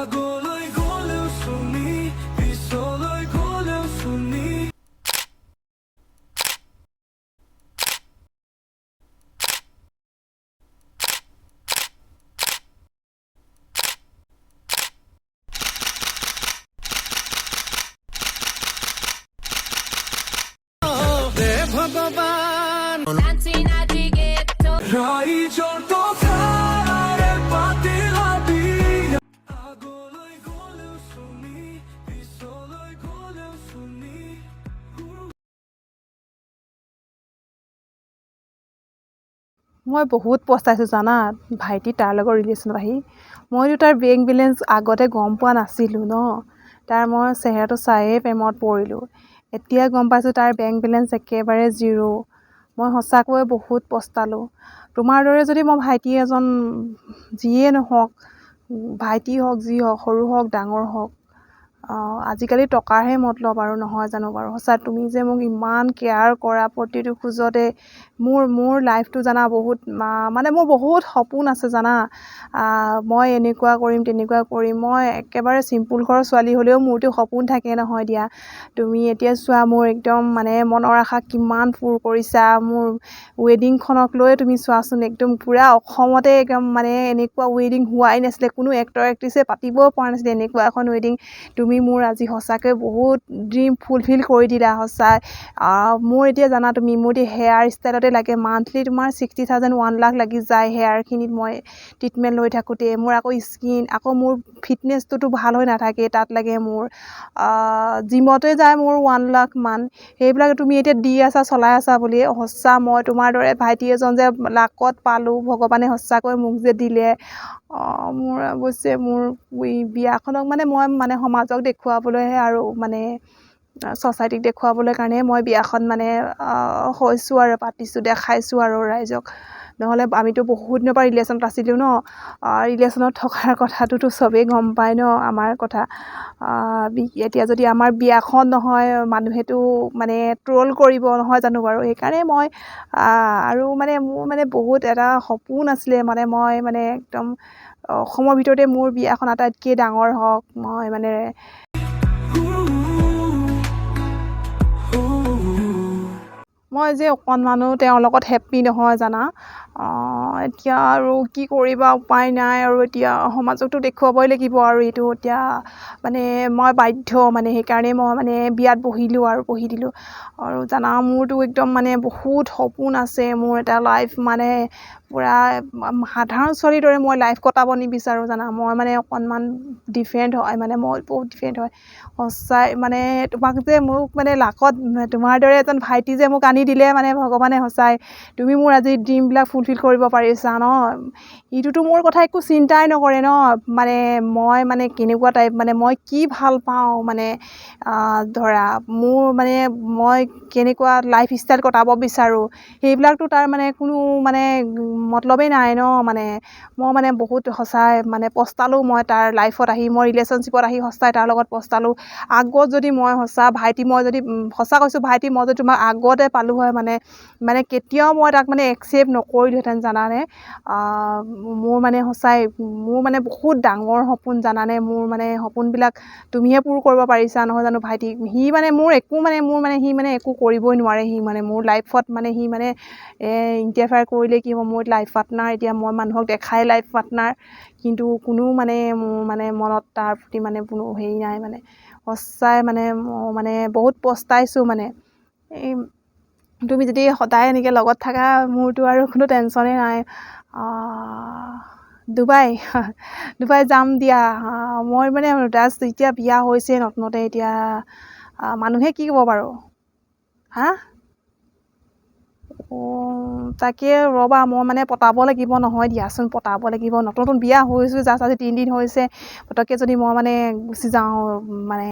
আগলৈ গ'লেও শুনি পিছলৈ গ'লেও শুনি ভগৱান ৰাইজৰ টকাৰে পাতিলা বিয়া আগলৈ গ'লেও শুনি পিছলৈ গ'লেও শুনি মই বহুত পস্তাইছোঁ জানা ভাইটি তাৰ লগত ৰিলেশ্যনত আহি মইতো তাৰ বেংক বেলেঞ্চ আগতে গম পোৱা নাছিলোঁ ন তাৰ মই চেহেৰাটো চায়েই প্ৰেমত পৰিলোঁ এতিয়া গম পাইছোঁ তাৰ বেংক বেলেঞ্চ একেবাৰে জিৰ' মই সঁচাকৈ বহুত পস্তালোঁ তোমাৰ দৰে যদি মই ভাইটি এজন যিয়ে নহওক ভাইটি হওক যি হওক সৰু হওক ডাঙৰ হওক আজিকালি টকাৰহে মতলব আৰু নহয় জানো বাৰু সঁচা তুমি যে মোক ইমান কেয়াৰ কৰা প্ৰতিটো খোজতে মোৰ লাইফটো জানা বহুত মানে মোৰ বহুত সপোন আছে জানা মই এনেকুৱা কৰিম তেনেকুৱা কৰিম মই একেবাৰে চিম্পুল ঘৰৰ ছোৱালী হ'লেও মোৰতো সপোন থাকে নহয় দিয়া তুমি এতিয়া চোৱা মোৰ একদম মানে মনৰ আশা কিমান পূৰ কৰিছা মোৰ ৱেডিংখনক লৈ তুমি চোৱাচোন একদম পূৰা অসমতে একদম মানে এনেকুৱা ৱেডিং হোৱাই নাছিলে কোনো এক্টৰ এক্ট্ৰেছে পাতিবও পৰা নাছিলে এনেকুৱা এখন ৱেডিং তুমি মোৰ আজি সঁচাকৈ বহুত ড্ৰিম ফুলফিল কৰি দিলা সঁচাই মোৰ এতিয়া জানা তুমি মোৰ এতিয়া হেয়াৰ ষ্টাইলতে লাগে মান্থলি তোমাৰ 60,000 1 লাখ লাগি যায় হেয়াৰখিনিত মই ট্ৰিটমেণ্ট লৈ থাকোঁতে মোৰ আকৌ স্কিন আকৌ মোৰ ফিটনেছটোতো ভাল হৈ নাথাকে তাত লাগে মোৰ জিমতে যায় মোৰ 1 লাখ মান সেইবিলাক তুমি এতিয়া দি আছা চলাই আছা বুলি সঁচা মই তোমাৰ দৰে ভাইটি এজন যে লাকত পালোঁ ভগৱানে সঁচাকৈ মোক যে দিলে মোৰ অৱশ্যে মোৰ বিয়াখনক মানে মই মানে সমাজক দেখুৱাবলৈহে আৰু মানে ছ'চাইটিক দেখুৱাবলৈ কাৰণে মই বিয়াখন মানে হৈছোঁ আৰু পাতিছোঁ দেখাইছোঁ আৰু ৰাইজক নহ'লে আমিতো বহুত দিনৰ পৰা ৰিলেশ্যনত আছিলোঁ ন ৰিলেশ্যনত থকাৰ কথাটোতো চবেই গম পায় ন আমাৰ কথা এতিয়া যদি আমাৰ বিয়াখন নহয় মানুহেতো মানে ট্ৰল কৰিব নহয় জানো বাৰু সেইকাৰণে মই আৰু মানে মোৰ মানে বহুত এটা সপোন আছিলে মানে মই মানে একদম অসমৰ ভিতৰতে মোৰ বিয়াখন আটাইতকৈ ডাঙৰ হওক মই মানে মই যে অকণমানো তেওঁৰ লগত হেপ্পী নহয় জানা এতিয়া আৰু কি কৰিবা উপায় নাই আৰু এতিয়া সমাজকতো দেখুৱাবই লাগিব আৰু এইটো এতিয়া মানে মই বাধ্য মানে সেইকাৰণে মই মানে বিয়াত বহি দিলোঁ আৰু জানা মোৰতো একদম মানে বহুত সপোন আছে মোৰ এটা লাইফ মানে পূৰা সাধাৰণ ছোৱালীৰ দৰে মই লাইফ কটাব নিবিচাৰোঁ জানা মই মানে অকণমান ডিফাৰেণ্ট হয় মানে মই বহুত ডিফাৰেণ্ট হয় সঁচাই মানে তোমাক যে মোক মানে লাকত তোমাৰ দৰে এজন ভাইটি যে মোক আনি দিলে মানে ভগৱানে সঁচাই তুমি মোৰ আজি ড্ৰিমবিলাক ফুলফিল কৰিব পাৰিছা ন ইটোতো মোৰ কথা একো চিন্তাই নকৰে ন মানে মই মানে কেনেকুৱা টাইপ মানে মই কি ভাল পাওঁ মানে ধৰা মোৰ মানে মই কেনেকুৱা লাইফ ষ্টাইল কটাব বিচাৰোঁ সেইবিলাকতো তাৰ মানে কোনো মানে মতলবেই নাই ন মানে মই মানে বহুত সঁচাই মানে পস্তালোঁ মই তাৰ লাইফত আহি মই ৰিলেশ্যনশ্বিপত আহি সঁচাই তাৰ লগত পস্তালোঁ আগত যদি মই সঁচা ভাইটি মই যদি সঁচা কৈছোঁ ভাইটি মই যদি তোমাক আগতে পালোঁ হয় মানে কেতিয়াও মই তাক মানে একচেপ্ট নকৰিলোহেঁতেন জানানে মোৰ মানে সঁচাই মোৰ মানে বহুত ডাঙৰ সপোন জানানে মোৰ মানে সপোনবিলাক তুমিহে পূৰ কৰিব পাৰিছা নহয় জানো ভাইটি সি মানে মোৰ একো মানে সি মানে একো কৰিবই নোৱাৰে সি মানে মোৰ লাইফত মানে সি মানে ইণ্টাৰফেয়াৰ কৰিলে কি হ'ব মোৰ লাইফ পাৰ্টনাৰ এতিয়া মই মানুহক দেখাই লাইফ পাৰ্টনাৰ কিন্তু কোনো মানে মোৰ মানে মনত তাৰ প্ৰতি মানে কোনো হেৰি নাই মানে সঁচাই মানে মই মানে বহুত পস্তাইছোঁ মানে এই তুমি যদি সদায় এনেকৈ লগত থাকা মোৰতো আৰু কোনো টেনশ্যনেই নাই ডুবাই যাম দিয়া মই মানে জাষ্ট এতিয়া বিয়া হৈছে নতুনতে এতিয়া মানুহে কি ক'ব বাৰু হা তাকে ৰ'বা মই মানে পতাব লাগিব নহয় দিয়াচোন পতাব লাগিব নতুন বিয়া হৈছোঁ জাষ্ট আজি 3 দিন হৈছে পতককৈ যদি মই মানে গুচি যাওঁ মানে